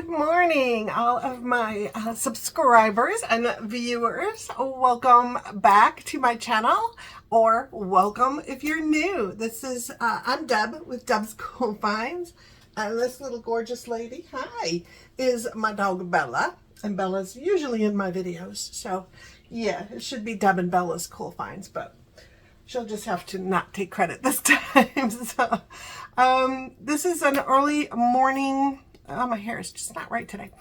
Good morning, all of my subscribers and viewers. Welcome back to my channel, or welcome if you're new. This is, I'm Deb with Deb's Cool Finds, and this little gorgeous lady, hi, is my dog Bella, and Bella's usually in my videos, so yeah, it should be Deb and Bella's Cool Finds, but she'll just have to not take credit this time. So, this is an early morning. Oh, my hair is just not right today.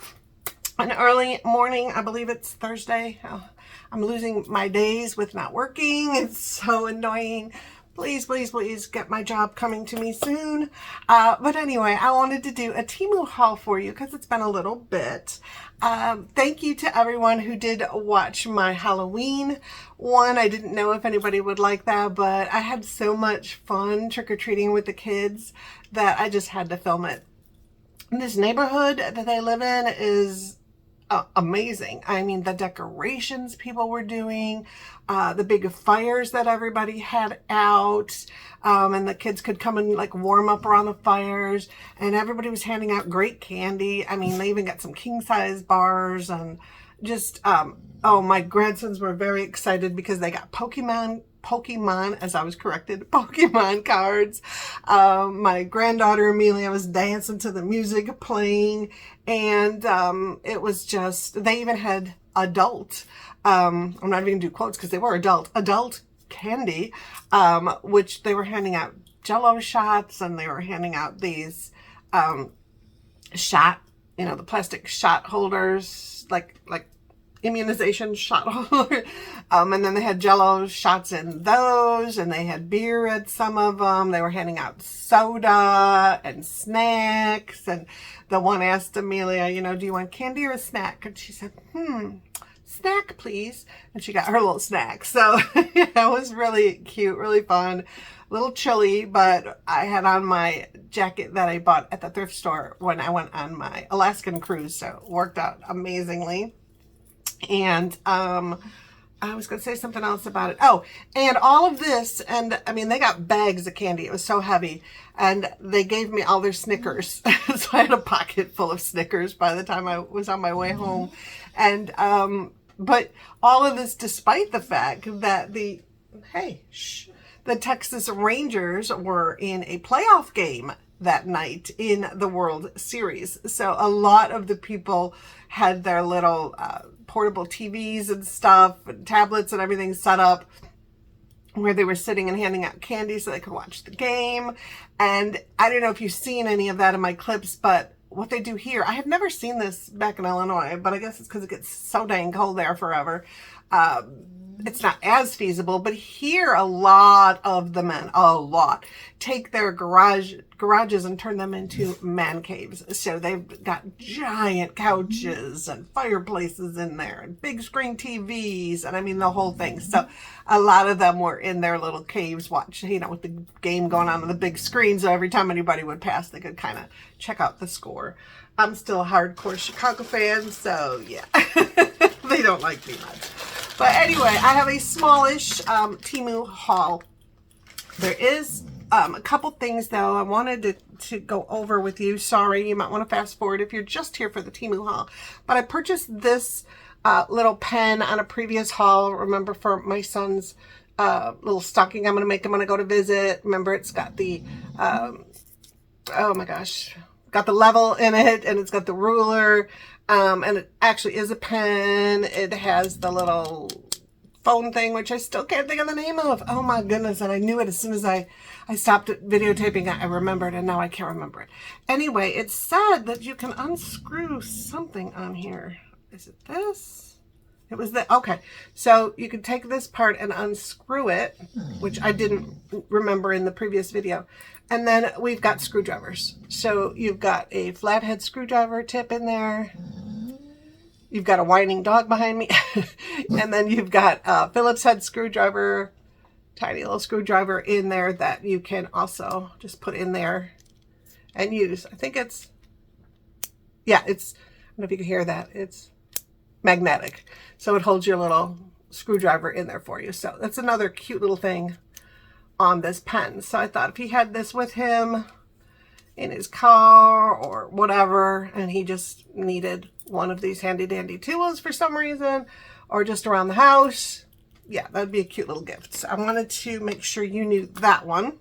An early morning, I believe it's Thursday. Oh, I'm losing my days with not working. It's so annoying. Please, please, please get my job coming to me soon. But anyway, I wanted to do a Temu haul for you because it's been a little bit. Thank you to everyone who did watch my Halloween one. I didn't know if anybody would like that, but I had so much fun trick-or-treating with the kids that I just had to film it. This neighborhood that they live in is amazing. I mean, the decorations people were doing, the big fires that everybody had out, and the kids could come and like warm up around the fires, and everybody was handing out great candy. I mean, they even got some king-size bars, and just, oh, my grandsons were very excited because they got Pokemon, as I was corrected, Pokemon cards. My granddaughter Amelia was dancing to the music playing, and it was just, they even had adult, I'm not even gonna do quotes because they were adult candy, which they were handing out Jello shots, and they were handing out these shot, the plastic shot holders, like immunization shot holder, and then they had Jello shots in those, and they had beer at some of them. They were handing out soda and snacks, and the one asked Amelia, do you want candy or a snack? And she said, snack please, and she got her little snack. So it was really cute, really fun, a little chilly, but I had on my jacket that I bought at the thrift store when I went on my Alaskan cruise, so it worked out amazingly. And I was going to say something else about it. Oh, and all of this, and I mean, they got bags of candy. It was so heavy. And they gave me all their Snickers. So I had a pocket full of Snickers by the time I was on my way home. And, but all of this despite the fact that the Texas Rangers were in a playoff game that night in the World Series. So a lot of the people had their little portable TVs and stuff, and tablets and everything set up where they were sitting and handing out candy so they could watch the game. And I don't know if you've seen any of that in my clips, but what they do here, I have never seen this back in Illinois, but I guess it's because it gets so dang cold there forever. It's not as feasible, but here a lot of the men, take their garages and turn them into man caves. So they've got giant couches and fireplaces in there and big screen TVs, and I mean the whole thing. So a lot of them were in their little caves watching, with the game going on the big screen. So every time anybody would pass, they could kind of check out the score. I'm still a hardcore Chicago fan, so yeah, they don't like me much. But anyway, I have a smallish Temu haul. There is a couple things, though, I wanted to go over with you. Sorry, you might want to fast forward if you're just here for the Temu haul. But I purchased this little pen on a previous haul. Remember, for my son's little stocking I'm going to make him when I go to visit. Remember, it's got the, oh my gosh, got the level in it, and it's got the ruler. And it actually is a pen. It has the little phone thing, which I still can't think of the name of. Oh my goodness. And I knew it as soon as I stopped videotaping. I remembered, and now I can't remember it. Anyway, it said that you can unscrew something on here. Is it this? It was the, okay. So you can take this part and unscrew it, which I didn't remember in the previous video. And then we've got screwdrivers. So you've got a flathead screwdriver tip in there. You've got a whining dog behind me. And then you've got a Phillips head screwdriver, tiny little screwdriver in there that you can also just put in there and use. I think it's, yeah, it's, I don't know if you can hear that. It's magnetic. So it holds your little screwdriver in there for you. So that's another cute little thing on this pen. So I thought if he had this with him, in his car or whatever, and he just needed one of these handy dandy tools for some reason, or just around the house. Yeah, that'd be a cute little gift. So I wanted to make sure you knew that one.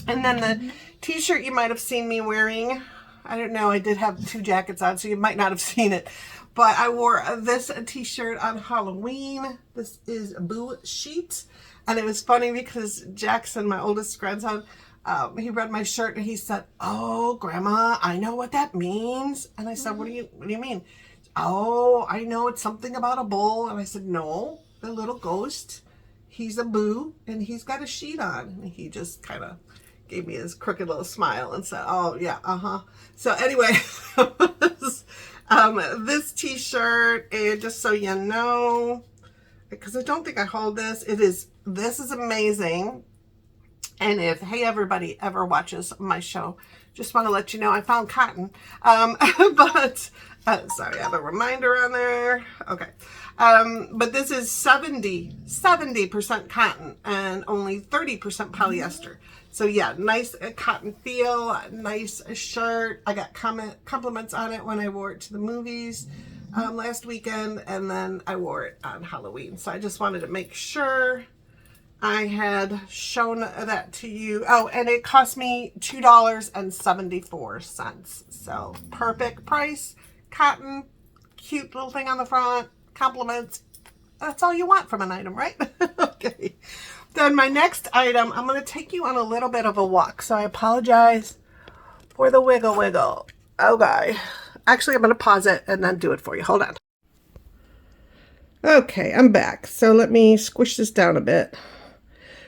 And then the t-shirt you might have seen me wearing, I don't know, I did have 2 jackets on, so you might not have seen it, but I wore this t-shirt on Halloween. This is Booshirt, and it was funny because Jackson, my oldest grandson, he read my shirt and he said, "Oh, Grandma, I know what that means." And I said, what do you mean?" "Oh, I know it's something about a bull." And I said, "No, the little ghost, he's a boo and he's got a sheet on." And he just kind of gave me his crooked little smile and said, "Oh yeah, So anyway, this t-shirt, just so you know, because I don't think I hold this, this is amazing. And if, hey, everybody ever watches my show, just want to let you know I found cotton. But, sorry, I have a reminder on there. Okay. But this is 70% cotton and only 30% polyester. So yeah, nice cotton feel, nice shirt. I got compliments on it when I wore it to the movies last weekend, and then I wore it on Halloween. So I just wanted to make sure I had shown that to you. Oh, and it cost me $2.74. So perfect price, cotton, cute little thing on the front, compliments. That's all you want from an item, right? Okay. Then my next item, I'm going to take you on a little bit of a walk. So I apologize for the wiggle. Okay. Actually, I'm going to pause it and then do it for you. Hold on. Okay, I'm back. So let me squish this down a bit.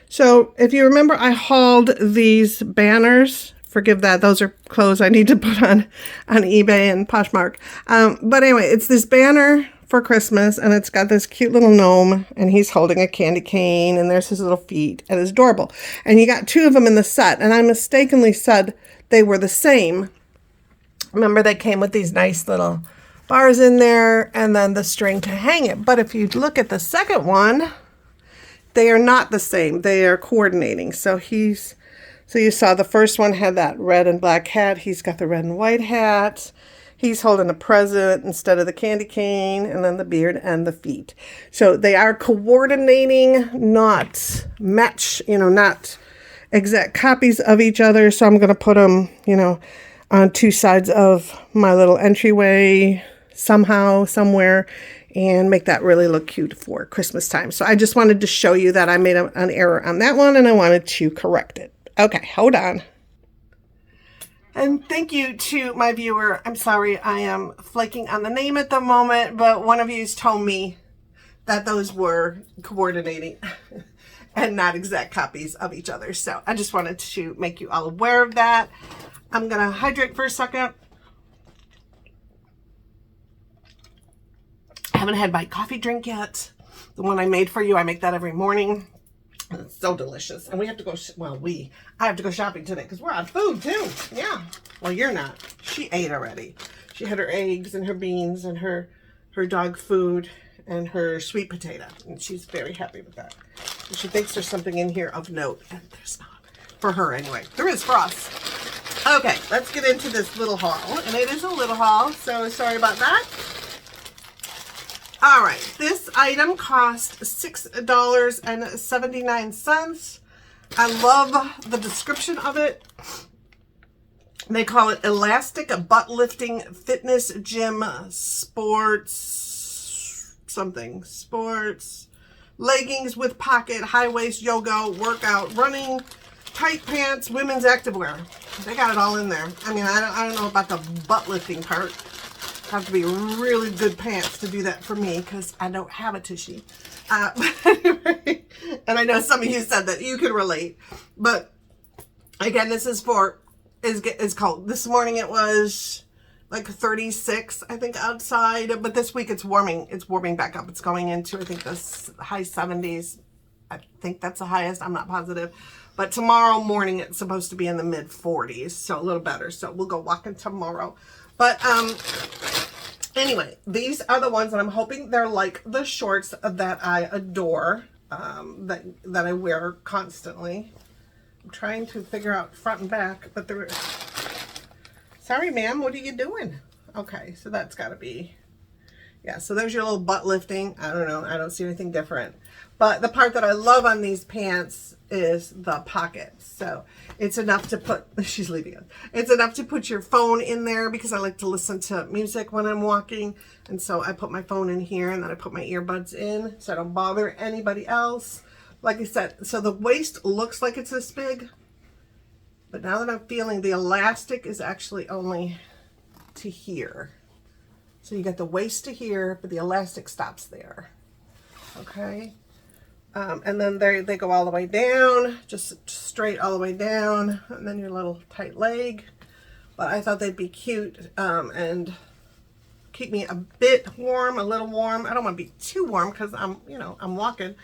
So if you remember, I hauled these banners. Forgive that. Those are clothes I need to put on eBay and Poshmark. But anyway, it's this banner for Christmas, and it's got this cute little gnome, and he's holding a candy cane, and there's his little feet, and it's adorable. And you got 2 of them in the set, and I mistakenly said they were the same. Remember, they came with these nice little bars in there, and then the string to hang it. But if you look at the second one, they are not the same. They are coordinating. So you saw the first one had that red and black hat. He's got the red and white hat. He's holding a present instead of the candy cane, and then the beard and the feet. So they are coordinating, not match, not exact copies of each other. So I'm going to put them, on 2 sides of my little entryway somehow, somewhere, and make that really look cute for Christmas time. So I just wanted to show you that I made an error on that one, and I wanted to correct it. Okay, hold on. And thank you to my viewer. I'm sorry I am flaking on the name at the moment, but one of you's told me that those were coordinating and not exact copies of each other. So I just wanted to make you all aware of that. I'm going to hydrate for a second. I haven't had my coffee drink yet. The one I made for you, I make that every morning. It's so delicious. And we have to go, I have to go shopping today because we're on food too. Yeah. Well, you're not. She ate already. She had her eggs and her beans and her dog food and her sweet potato. And she's very happy with that. And she thinks there's something in here of note. And there's not. For her anyway. There is for us. Okay, let's get into this little haul. And it is a little haul, so sorry about that. All right, this item cost $6.79. I love the description of it. They call it Elastic Butt Lifting Fitness Gym Sports leggings with pocket, high waist, yoga, workout, running, tight pants, women's activewear. They got it all in there. I mean, I don't know about the butt lifting part. Have to be really good pants to do that for me because I don't have a tushy. But anyway, and I know some of you said that you can relate. But again, this is called, this morning it was like 36, I think, outside. But this week it's warming. It's warming back up. It's going into, I think, the high 70s. I think that's the highest. I'm not positive. But tomorrow morning it's supposed to be in the mid 40s. So a little better. So we'll go walking tomorrow. But anyway, these are the ones that I'm hoping they're like the shorts that I adore, that I wear constantly. I'm trying to figure out front and back, but Sorry, ma'am, what are you doing? Okay, so that's got to be, yeah, so there's your little butt lifting. I don't know, I don't see anything different. But the part that I love on these pants is the pockets. So it's enough to put, she's leaving us. It's enough to put your phone in there because I like to listen to music when I'm walking. And so I put my phone in here and then I put my earbuds in so I don't bother anybody else. Like I said, so the waist looks like it's this big. But now that I'm feeling, the elastic is actually only to here. So you got the waist to here, but the elastic stops there. Okay. And then they go all the way down, just straight all the way down, and then your little tight leg. But I thought they'd be cute and keep me a bit warm, a little warm. I don't want to be too warm because I'm walking,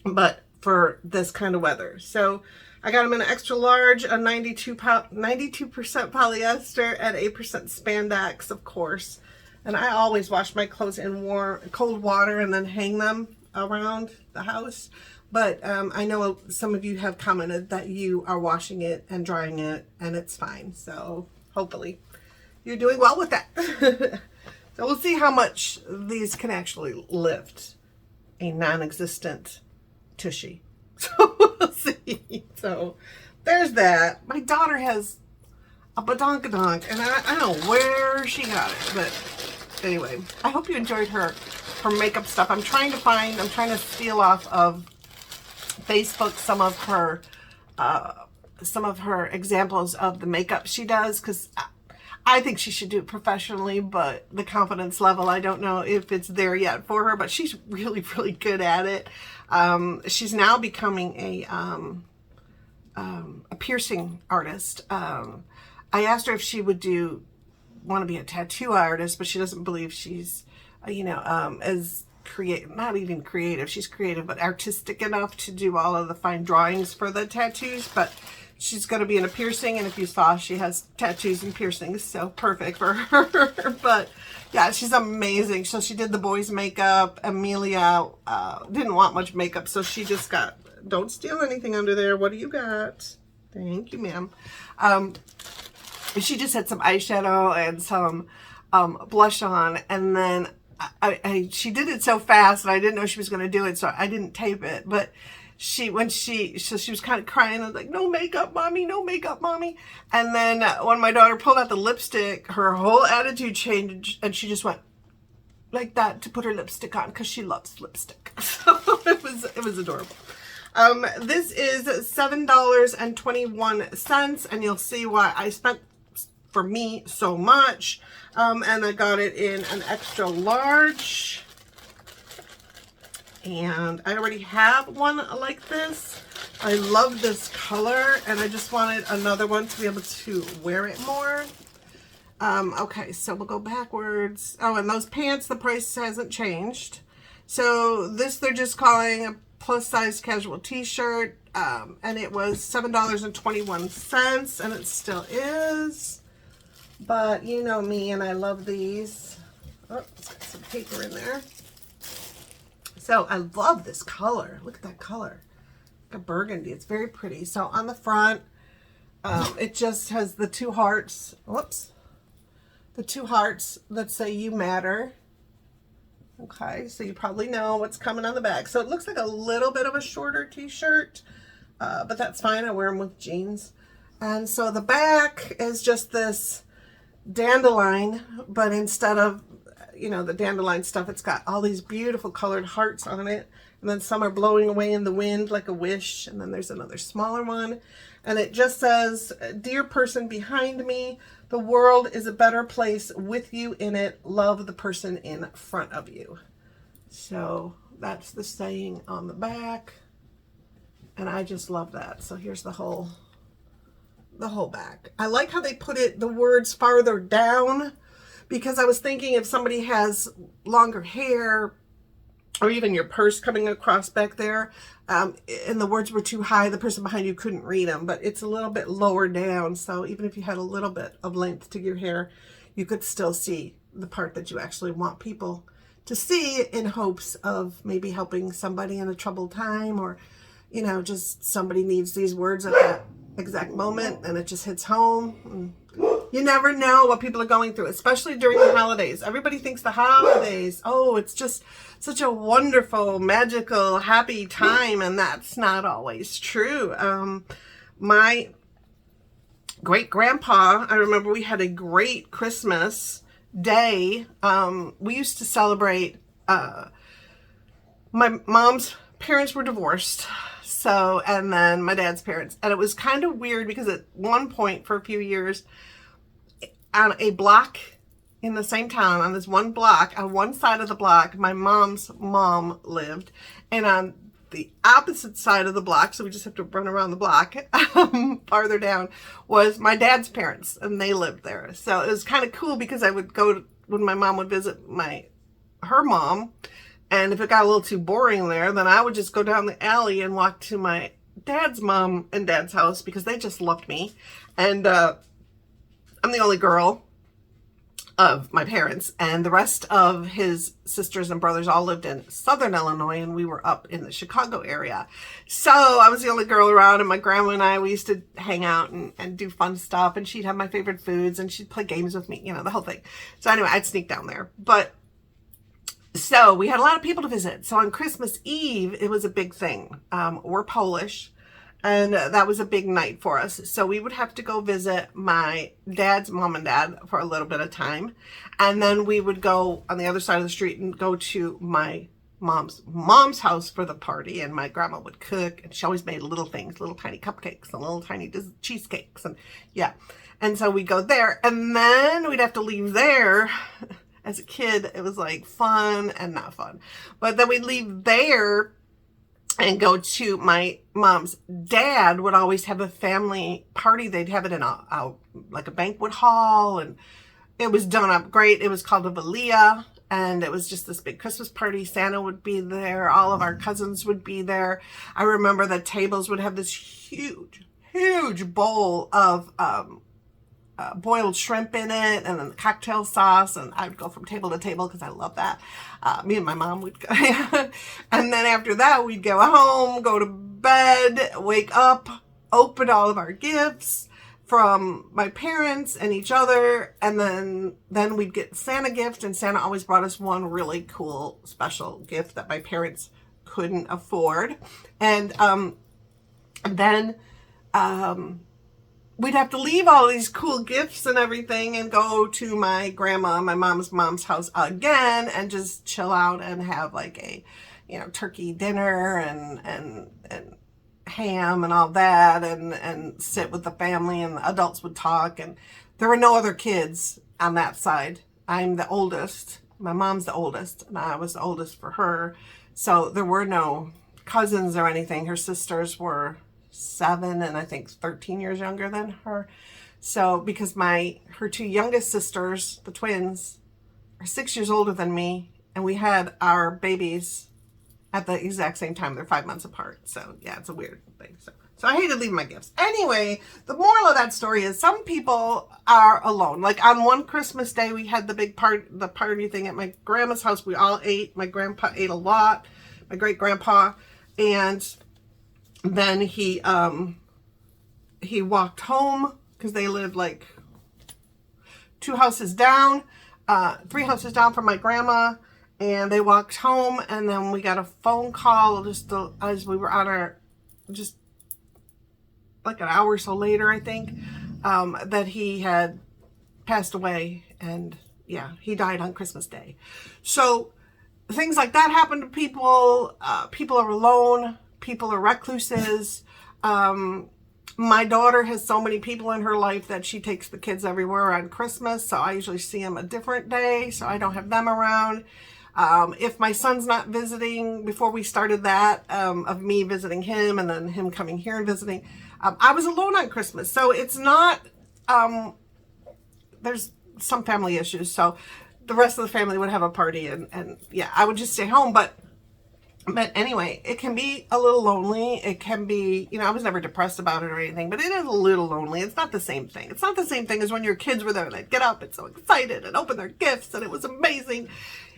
but for this kind of weather. So I got them in an extra large, a 92% polyester and 8% spandex, of course. And I always wash my clothes in cold water and then hang them around the house. But I know some of you have commented that you are washing it and drying it and it's fine. So hopefully you're doing well with that. So we'll see how much these can actually lift a non-existent tushy. So we'll see. So there's that. My daughter has a badonkadonk and I don't know where she got it, but anyway, I hope you enjoyed her makeup stuff. I'm trying to steal off of Facebook some of her examples of the makeup she does, because I think she should do it professionally, but the confidence level, I don't know if it's there yet for her, but she's really, really good at it. She's now becoming a piercing artist. I asked her if she would want to be a tattoo artist, but she doesn't believe she's as not even creative, she's creative, but artistic enough to do all of the fine drawings for the tattoos. But she's going to be in a piercing, and if you saw, she has tattoos and piercings, so perfect for her. But yeah, she's amazing. So she did the boys' makeup. Amelia didn't want much makeup, so she just got, don't steal anything under there. What do you got? Thank you, ma'am. She just had some eyeshadow and some blush on, and then she did it so fast and I didn't know she was going to do it, so I didn't tape it. But she was kind of crying. I was like, no makeup, mommy, no makeup, mommy. And then when my daughter pulled out the lipstick, her whole attitude changed, and she just went like that to put her lipstick on because she loves lipstick. So it was adorable. This is $7.21, and you'll see why I spent, for me, so much. And I got it in an extra large, and I already have one like this. I love this color, and I just wanted another one to be able to wear it more. Okay, so we'll go backwards. Oh, and those pants, the price hasn't changed. So this they're just calling a plus size casual t-shirt, and it was $7.21, and it still is. But you know me, and I love these. Oh, it's got some paper in there. So I love this color. Look at that color. Like a burgundy. It's very pretty. So on the front, it just has the two hearts. Whoops. The two hearts that say you matter. Okay, so you probably know what's coming on the back. So it looks like a little bit of a shorter t-shirt, but that's fine. I wear them with jeans. And so the back is just this dandelion, but instead of the dandelion stuff, it's got all these beautiful colored hearts on it, and then some are blowing away in the wind like a wish, and then there's another smaller one, and it just says, dear person behind me, the world is a better place with you in it. Love the person in front of you. So that's the saying on the back, and I just love that. So here's the whole back. I like how they put the words farther down, because I was thinking if somebody has longer hair, or even your purse coming across back there, and the words were too high, the person behind you couldn't read them. But it's a little bit lower down, so even if you had a little bit of length to your hair, you could still see the part that you actually want people to see, in hopes of maybe helping somebody in a troubled time, or just somebody needs these words at that exact moment, and it just hits home. You never know what people are going through, especially during the holidays. Everybody thinks the holidays, oh, it's just such a wonderful, magical, happy time, and that's not always true. My great-grandpa, I remember we had a great Christmas day. We used to celebrate, my mom's parents were divorced, so, and then my dad's parents, and it was kind of weird because at one point for a few years, on a block in the same town, on this one block, on one side of the block, my mom's mom lived, and on the opposite side of the block, so we just have to run around the block, farther down, was my dad's parents, and they lived there. So it was kind of cool because I would go, when my mom would visit her mom, and if it got a little too boring there, then I would just go down the alley and walk to my dad's mom and dad's house because they just loved me. And I'm the only girl of my parents, and the rest of his sisters and brothers all lived in Southern Illinois, and we were up in the Chicago area. So I was the only girl around, and my grandma and I, we used to hang out and do fun stuff, and she'd have my favorite foods, and she'd play games with me, you know, the whole thing. So anyway, I'd sneak down there. But so we had a lot of people to visit. So on Christmas Eve, it was a big thing. We're Polish, and that was a big night for us. So we would have to go visit my dad's mom and dad for a little bit of time. And then we would go on the other side of the street and go to my mom's house for the party. And my grandma would cook, and she always made little things, little tiny cupcakes and little tiny cheesecakes. And yeah. And so we'd go there, and then we'd have to leave there. As a kid, it was like fun and not fun. But then we'd leave there and go to my mom's dad would always have a family party. They'd have it in like a banquet hall, and it was done up great. It was called a Valia, and it was just this big Christmas party. Santa would be there. All of our cousins would be there. I remember the tables would have this huge bowl of boiled shrimp in it, and then the cocktail sauce, and I would go from table to table because I love that. Me and my mom would go. And then after that, we'd go home, go to bed, wake up, open all of our gifts from my parents and each other, and then we'd get Santa gifts, and Santa always brought us one really cool special gift that my parents couldn't afford. And then we'd have to leave all these cool gifts and everything and go to my mom's house again and just chill out and have like a, you know, turkey dinner and ham and all that, and sit with the family, and the adults would talk. And there were no other kids on that side. I'm the oldest. My mom's the oldest, and I was the oldest for her. So there were no cousins or anything. Her sisters were 7 and I think 13 years younger than her. So because her 2 youngest sisters, the twins, are 6 years older than me, and we had our babies at the exact same time. They're 5 months apart. So yeah, it's a weird thing. So I hated leaving my gifts. Anyway, the moral of that story is some people are alone. Like on one Christmas day, we had the party thing at my grandma's house. We all ate. My grandpa ate a lot. My great grandpa. And then he walked home because they lived like 2 houses down, 3 houses down from my grandma, and they walked home, and then we got a phone call just as we were on our, just like an hour or so later, I think, that he had passed away, and yeah, he died on Christmas Day. So things like that happen to people. People are alone. People are recluses. My daughter has so many people in her life that she takes the kids everywhere on Christmas. So I usually see them a different day, so I don't have them around. If my son's not visiting, before we started that, of me visiting him and then him coming here and visiting, I was alone on Christmas. So it's not, there's some family issues. So the rest of the family would have a party, and yeah, I would just stay home. But anyway, it can be a little lonely. It can be, you know, I was never depressed about it or anything, but it is a little lonely. It's not the same thing. It's not the same thing as when your kids were there and they'd get up and so excited and open their gifts and it was amazing.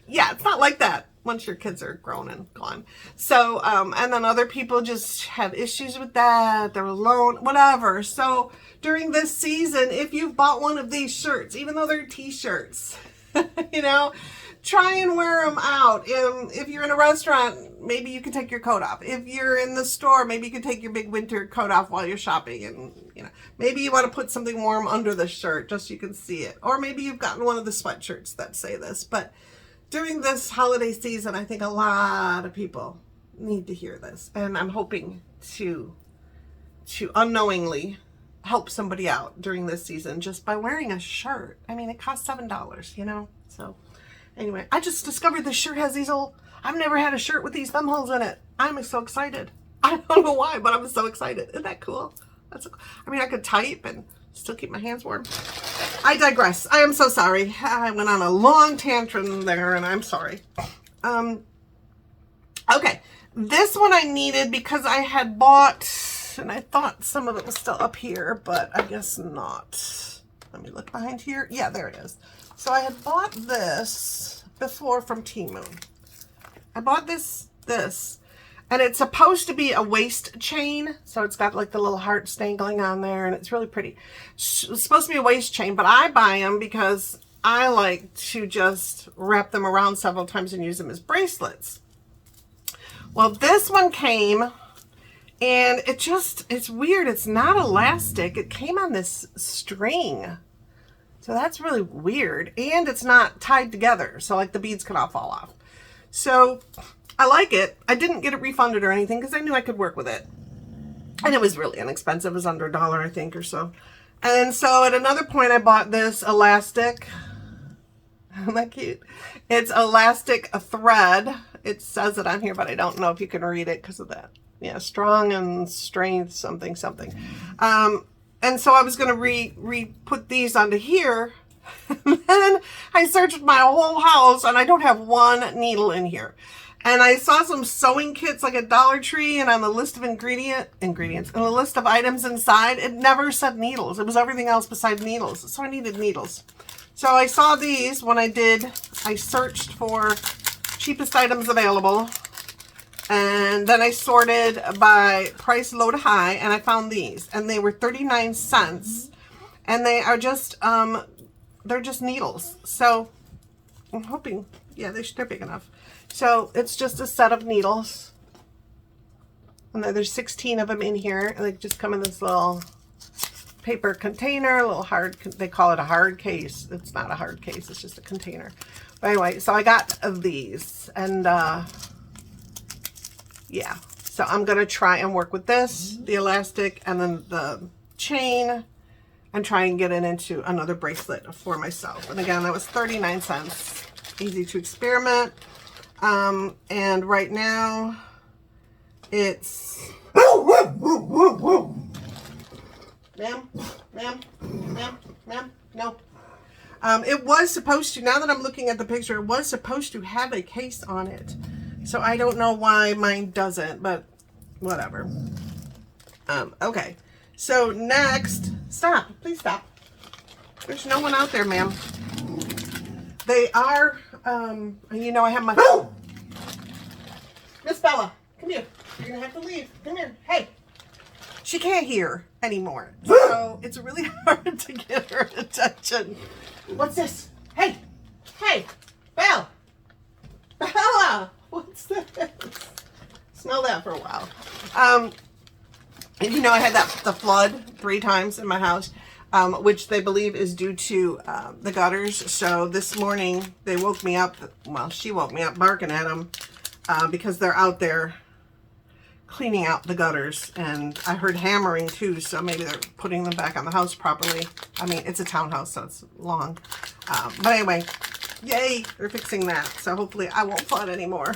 Yeah, it's not like that once your kids are grown and gone. So, and then other people just have issues with that. They're alone, whatever. So during this season, if you've bought one of these shirts, even though they're t-shirts, you know, try and wear them out. If you're in a restaurant, maybe you can take your coat off. If you're in the store, maybe you can take your big winter coat off while you're shopping. And, you know, maybe you want to put something warm under the shirt just so you can see it. Or maybe you've gotten one of the sweatshirts that say this. But during this holiday season, I think a lot of people need to hear this. And I'm hoping to unknowingly help somebody out during this season just by wearing a shirt. I mean, it costs $7, you know? So anyway, I just discovered this shirt has these little, I've never had a shirt with these thumb holes in it. I'm so excited. I don't know why, but I'm so excited. Isn't that cool? I mean, I could type and still keep my hands warm. I digress. I am so sorry. I went on a long tantrum there, and I'm sorry. Okay. This one I needed because I had bought, and I thought some of it was still up here, but I guess not. Let me look behind here. Yeah, there it is. So I had bought this before from Temu. I bought this, and it's supposed to be a waist chain. So it's got like the little hearts dangling on there, and it's really pretty. It's supposed to be a waist chain, but I buy them because I like to just wrap them around several times and use them as bracelets. Well, this one came, and it's weird. It's not elastic. It came on this string. So that's really weird. And it's not tied together. So like the beads could all fall off. So I like it. I didn't get it refunded or anything because I knew I could work with it. And it was really inexpensive. It was under $1, I think, or so. And so at another point, I bought this elastic. Isn't that cute? It's elastic thread. It says it on here, but I don't know if you can read it because of that. Yeah, strong and strength, something. And so I was going to put these onto here. And then I searched my whole house, and I don't have one needle in here. And I saw some sewing kits like at Dollar Tree, and on the list of ingredients, and the list of items inside, it never said needles. It was everything else besides needles. So I needed needles. So I saw these when I searched for cheapest items available. And then I sorted by price low to high, and I found these. And they were 39 cents. And they are just, they're just needles. So I'm hoping, yeah, they're big enough. So it's just a set of needles. And there's 16 of them in here. And they just come in this little paper container, a little hard, they call it a hard case. It's not a hard case, it's just a container. But anyway, so I got these. And yeah, so I'm going to try and work with this, the elastic, and then the chain, and try and get it into another bracelet for myself. And again, that was 39 cents. Easy to experiment. And right now, it's... Ma'am, no. It was supposed to, now that I'm looking at the picture, it was supposed to have a case on it. So I don't know why mine doesn't, but whatever. Okay. So next, stop. Please stop. There's no one out there, ma'am. They are, you know, I have my... Miss Bella, come here. You're going to have to leave. Come here. Hey. She can't hear anymore. So it's really hard to get her attention. What's this? Hey. Hey. Belle. Bella. What's this? Smell that for a while. And you know, I had the flood 3 times in my house, which they believe is due to the gutters. So this morning they woke me up. Well, she woke me up barking at them because they're out there cleaning out the gutters. And I heard hammering too, so maybe they're putting them back on the house properly. I mean, it's a townhouse, so it's long. But anyway, yay, they're fixing that. So hopefully I won't flood anymore.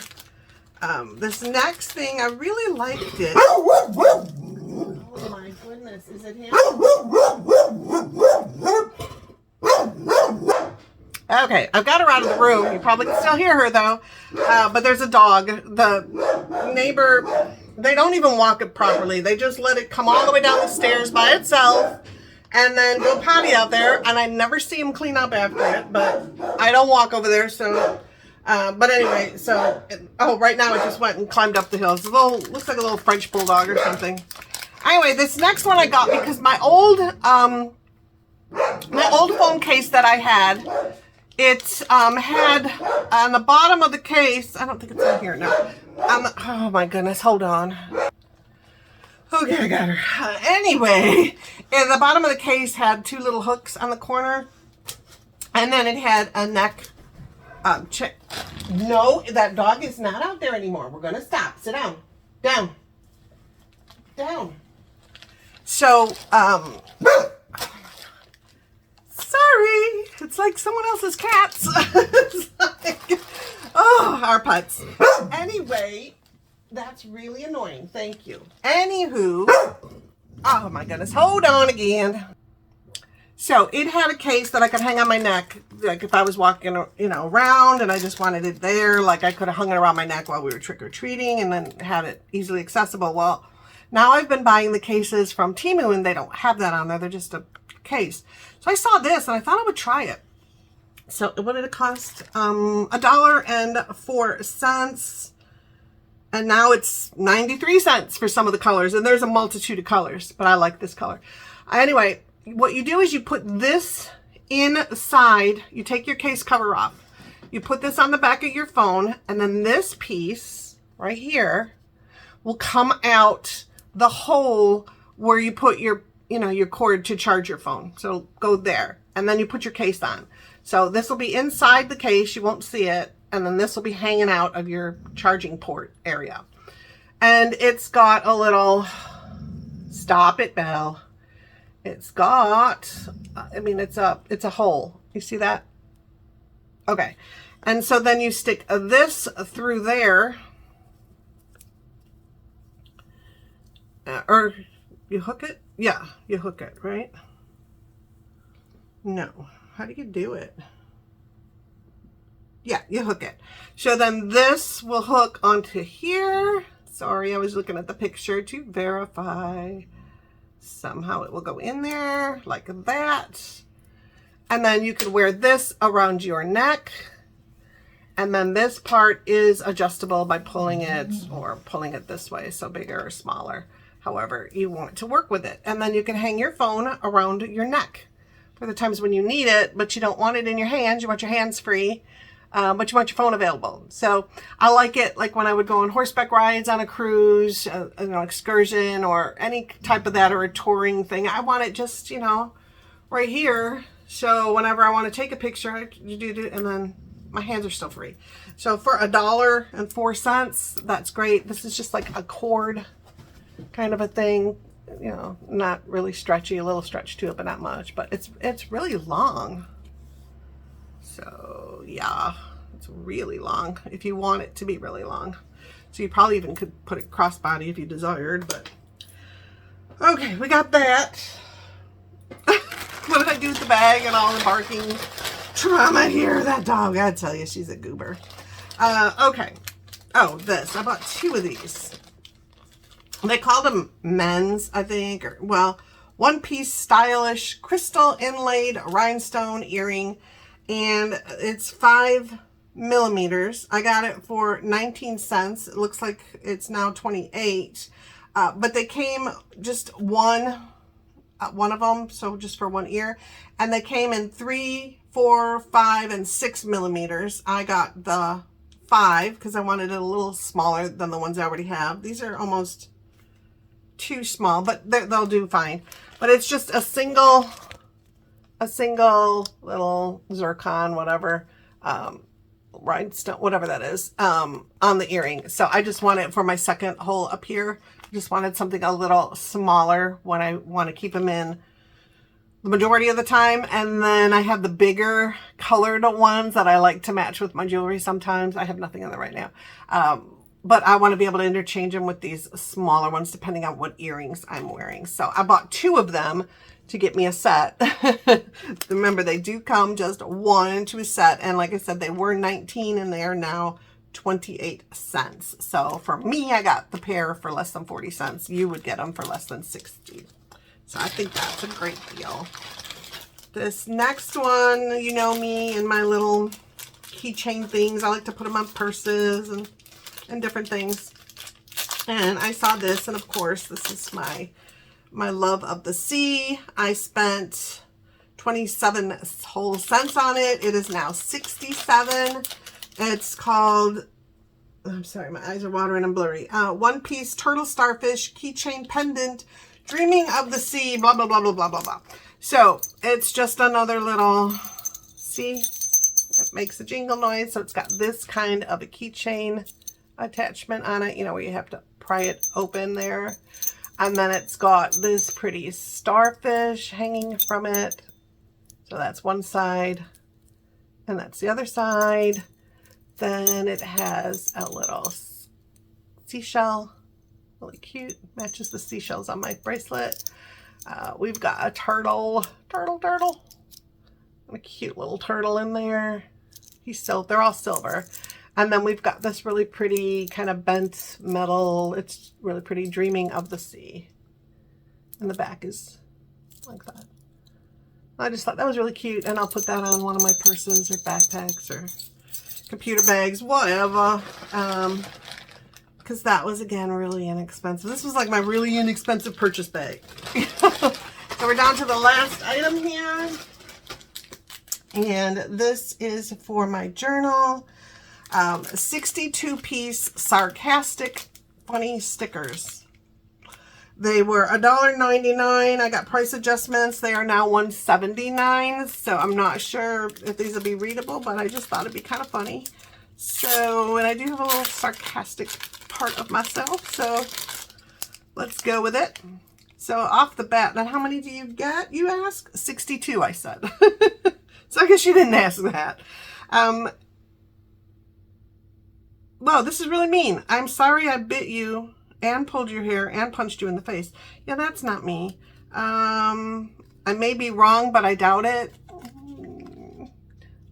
This next thing, I really liked it. Oh my goodness, is it him? Okay, I've got her out of the room. You probably can still hear her though. But there's a dog. The neighbor, they don't even walk it properly. They just let it come all the way down the stairs by itself and then go potty out there. And I never see him clean up after it, but I don't walk over there. So But anyway, so, oh, right now it just went and climbed up the hill. It's a little, looks like a little French bulldog or something. Anyway, this next one I got because my old phone case that I had, it had on the bottom of the case, I don't think it's in here, no. Oh my goodness, hold on. Okay, I got her. Anyway, and the bottom of the case had two little hooks on the corner, and then it had a neck check. No, that dog is not out there anymore. We're gonna stop. Sit down. Down. Down. So, sorry. It's like someone else's cats. It's like, oh, our pets. Anyway, that's really annoying. Thank you. Anywho, oh my goodness. Hold on again. So it had a case that I could hang on my neck, like if I was walking, you know, around and I just wanted it there, like I could have hung it around my neck while we were trick-or-treating and then had it easily accessible. Well, now I've been buying the cases from Temu and they don't have that on there. They're just a case. So I saw this and I thought I would try it. So what did it cost? $1.04. And now it's 93 cents for some of the colors. And there's a multitude of colors, but I like this color. Anyway, what you do is you put this inside, you take your case cover off, you put this on the back of your phone, and then this piece right here will come out the hole where you put your, you know, your cord to charge your phone. So go there, and then you put your case on. So this will be inside the case, you won't see it, and then this will be hanging out of your charging port area. And it's got a little, stop it, Belle. It's got, I mean, it's a hole. You see that? Okay. And so then you stick this through there. Or you hook it? Yeah, you hook it, right? No. How do you do it? Yeah, you hook it. So then this will hook onto here. Sorry, I was looking at the picture to verify. Somehow it will go in there like that. And then you can wear this around your neck. And then this part is adjustable by pulling it or pulling it this way, so bigger or smaller, however you want to work with it. And then you can hang your phone around your neck for the times when you need it, but you don't want it in your hands. You want your hands free. But you want your phone available. So I like it like when I would go on horseback rides on a cruise, you know, excursion or any type of that, or a touring thing. I want it just, you know, right here. So whenever I want to take a picture, and then my hands are still free. So for $1.04, that's great. This is just like a cord kind of a thing, you know, not really stretchy, a little stretch to it, but not much, but it's really long. So yeah, it's really long if you want it to be really long. So you probably even could put it crossbody if you desired, but okay, we got that. What did I do with the bag and all the barking trauma here? That dog, I tell you, she's a goober. Okay. Oh, this. I bought two of these. They call them men's, I think, or well, one-piece stylish crystal inlaid rhinestone earring. And it's 5 millimeters. I got it for 19 cents. It looks like it's now 28. But they came just one of them, so just for one ear. And they came in 3, 4, 5, and 6 millimeters. I got the 5 because I wanted it a little smaller than the ones I already have. These are almost too small, but they'll do fine. But it's just a single little zircon, whatever, rhinestone, whatever that is, on the earring. So I just want it for my second hole up here. I just wanted something a little smaller when I want to keep them in the majority of the time. And then I have the bigger colored ones that I like to match with my jewelry sometimes. I have nothing in there right now. But I want to be able to interchange them with these smaller ones depending on what earrings I'm wearing. So I bought 2 of them to get me a set. Remember, they do come just one to a set. And like I said, they were 19 and they are now 28 cents. So for me, I got the pair for less than 40 cents. You would get them for less than 60. So I think that's a great deal. This next one, you know me and my little keychain things. I like to put them on purses and different things. And I saw this, and of course, this is my love of the sea. I spent 27 whole cents on it. It is now 67. It's called, I'm sorry, my eyes are watering and blurry. One piece turtle starfish keychain pendant, dreaming of the sea, blah, blah, blah, blah, blah, blah, blah. So it's just another little, see, it makes a jingle noise. So it's got this kind of a keychain attachment on it, you know, where you have to pry it open there. And then it's got this pretty starfish hanging from it. So that's one side, and that's the other side. Then it has a little seashell, really cute, matches the seashells on my bracelet. We've got a turtle, and a cute little turtle in there. They're all silver. And then we've got this really pretty kind of bent metal. It's really pretty, dreaming of the sea. And the back is like that. I just thought that was really cute, and I'll put that on one of my purses or backpacks or computer bags, whatever. Because that was, again, really inexpensive. This was like my really inexpensive purchase bag. So we're down to the last item here. And this is for my journal. 62-piece sarcastic funny stickers. They were $1.99. I got price adjustments. They are now $1.79. So I'm not sure if these will be readable, but I just thought it'd be kind of funny. So, and I do have a little sarcastic part of myself. So let's go with it. So off the bat, now how many do you get, you ask? 62, I said. So I guess you didn't ask that. Whoa, this is really mean. I'm sorry I bit you and pulled your hair and punched you in the face. Yeah, that's not me. I may be wrong, but I doubt it.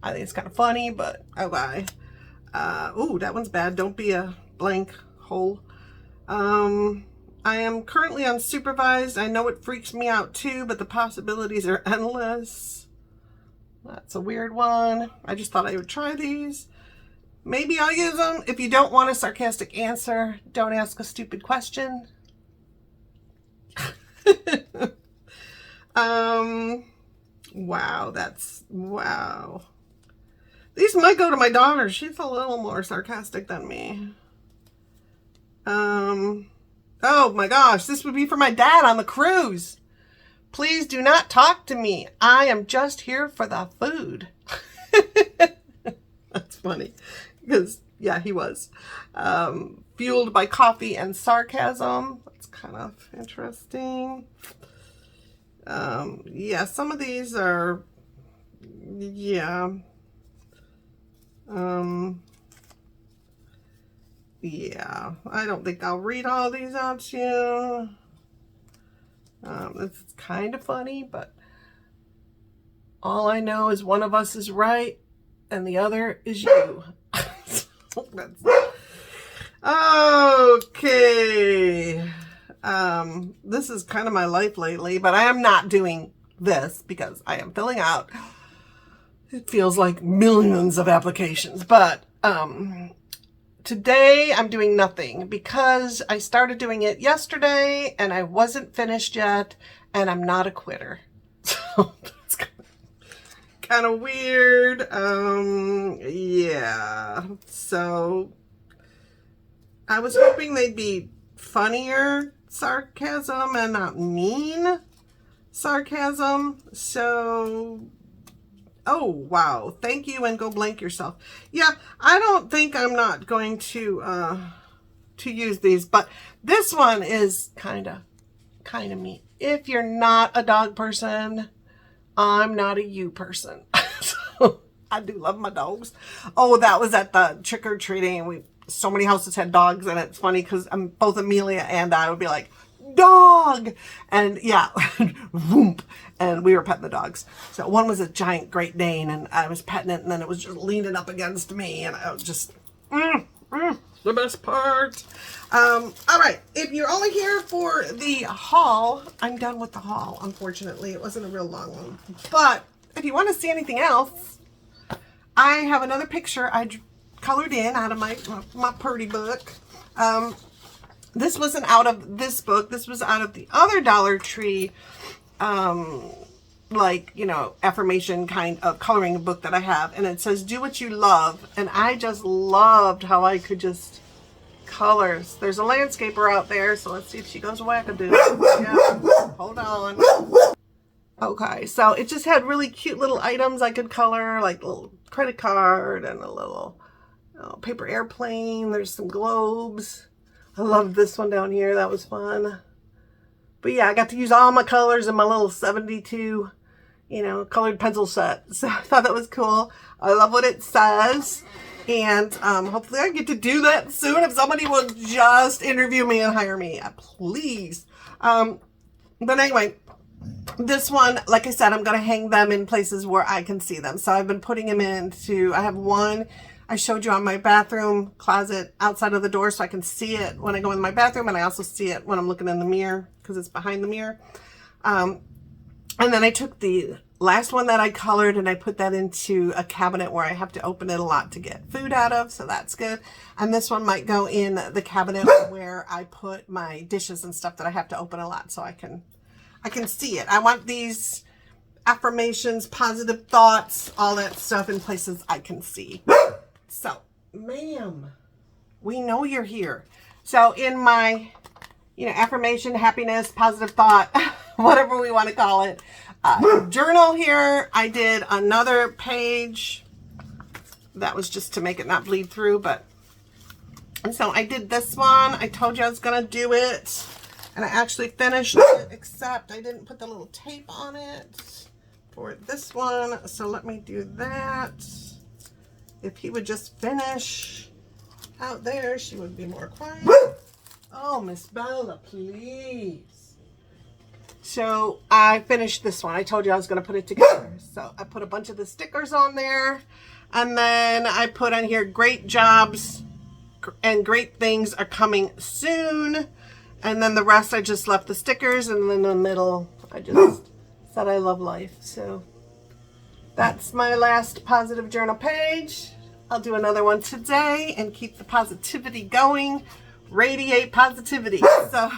I think it's kind of funny, but okay. Ooh, that one's bad. Don't be a blank hole. I am currently unsupervised. I know it freaks me out too, but the possibilities are endless. That's a weird one. I just thought I would try these. Maybe I'll use them. If you don't want a sarcastic answer, don't ask a stupid question. Wow, wow. These might go to my daughter. She's a little more sarcastic than me. Oh my gosh, this would be for my dad on the cruise. Please do not talk to me. I am just here for the food. That's funny. Because, yeah, he was. Fueled by coffee and sarcasm. That's kind of interesting. Yeah, some of these are, yeah. Yeah, I don't think I'll read all these out to you. This is kind of funny, but all I know is one of us is right and the other is you. Okay. This is kind of my life lately, but I am not doing this because I am filling out, it feels like millions of applications, but today I'm doing nothing because I started doing it yesterday and I wasn't finished yet, and I'm not a quitter. So that's kind of weird. Yeah. So I was hoping they'd be funnier sarcasm and not mean sarcasm. So, oh, wow. Thank you, and go blank yourself. Yeah, I don't think I'm not going to use these, but this one is kind of mean. If you're not a dog person, I'm not a you person. So, I do love my dogs. Oh, that was at the trick-or-treating. So many houses had dogs, and it's funny because both Amelia and I would be like, dog! And yeah, whoomp. And we were petting the dogs. So one was a giant Great Dane, and I was petting it, and then it was just leaning up against me, and I was just, the best part. All right, if you're only here for the haul, I'm done with the haul, unfortunately. It wasn't a real long one. But if you want to see anything else, I have another picture I colored in out of my Purdy book. This wasn't out of this book. This was out of the other Dollar Tree, like, you know, affirmation kind of coloring book that I have. And it says, do what you love. And I just loved how I could just color. There's a landscaper out there. So let's see if she goes wackadoo. Yeah, hold on. Okay, so it just had really cute little items I could color, like a little credit card and a little paper airplane. There's some globes. I love this one down here. That was fun. But yeah, I got to use all my colors in my little 72, you know, colored pencil set. So I thought that was cool. I love what it says. And hopefully I get to do that soon. If somebody will just interview me and hire me, please. But anyway, this one, like I said, I'm going to hang them in places where I can see them. So I've been putting them into, I have one I showed you on my bathroom closet outside of the door so I can see it when I go in my bathroom, and I also see it when I'm looking in the mirror because it's behind the mirror. And then I took the last one that I colored and I put that into a cabinet where I have to open it a lot to get food out of, so that's good. And this one might go in the cabinet where I put my dishes and stuff that I have to open a lot so I can see it. I want these affirmations, positive thoughts, all that stuff in places I can see. So, ma'am, we know you're here. So in my, you know, affirmation, happiness, positive thought, whatever we want to call it, journal here, I did another page. That was just to make it not bleed through, and so I did this one. I told you I was going to do it, and I actually finished it, except I didn't put the little tape on it for this one. So let me do that. If he would just finish out there, she would be more quiet. Oh, Miss Bella, please. So I finished this one. I told you I was going to put it together. So I put a bunch of the stickers on there. And then I put on here, great jobs and great things are coming soon. And then the rest, I just left the stickers. And then in the middle, I just said I love life. So that's my last positive journal page. I'll do another one today and keep the positivity going. Radiate positivity. So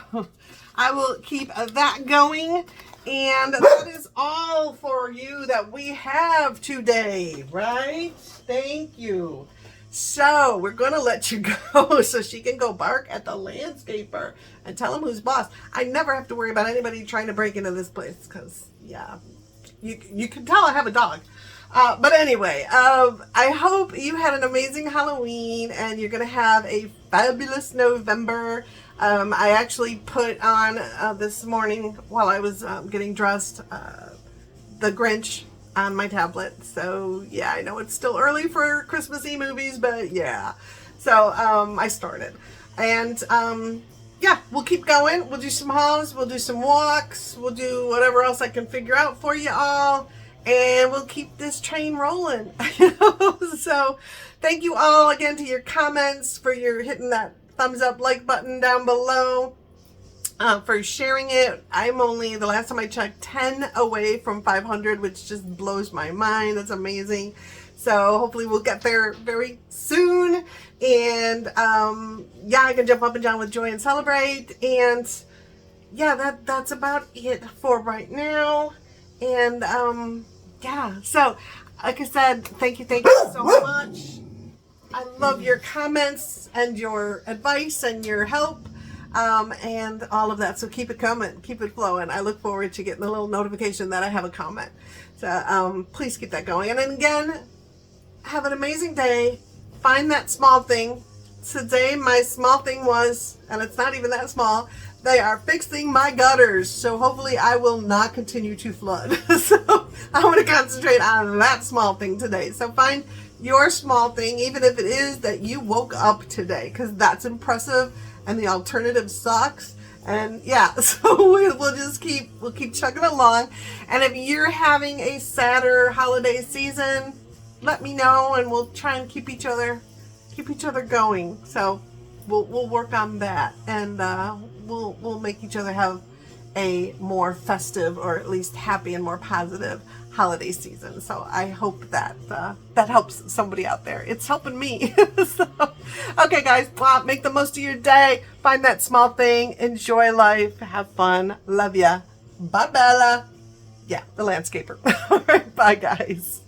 I will keep that going. And that is all for you that we have today, right? Thank you. So we're going to let you go so she can go bark at the landscaper and tell him who's boss. I never have to worry about anybody trying to break into this place because, yeah, you can tell I have a dog. But anyway, I hope you had an amazing Halloween and you're going to have a fabulous November. I actually put on this morning while I was getting dressed the Grinch on my tablet. So yeah, I know it's still early for Christmassy movies, but yeah. So I started. And yeah, we'll keep going. We'll do some hauls. We'll do some walks. We'll do whatever else I can figure out for you all. And we'll keep this train rolling. So thank you all again to your comments, for your hitting that thumbs up like button down below, for sharing it. I'm only, the last time I checked, 10 away from 500, which just blows my mind. That's amazing. So hopefully we'll get there very soon. And yeah, I can jump up and down with joy and celebrate. And yeah, that's about it for right now. And yeah, so like I said, thank you so much. I love your comments and your advice and your help, and all of that. So keep it coming, keep it flowing. I look forward to getting a little notification that I have a comment. So please keep that going. And then again, have an amazing day. Find that small thing. Today my small thing was, and it's not even that small, they are fixing my gutters. So hopefully I will not continue to flood. So I want to concentrate on that small thing today. So find your small thing, even if it is that you woke up today, because that's impressive and the alternative sucks. And yeah, so we'll just keep chugging along. And if you're having a sadder holiday season, let me know and we'll try and keep each other going. So we'll work on that, and we'll make each other have a more festive, or at least happy and more positive holiday season. So I hope that that helps somebody out there. It's helping me. So, okay guys, well, make the most of your day. Find that small thing. Enjoy life. Have fun. Love ya. Bye, Bella. Yeah, the landscaper. All right, bye guys.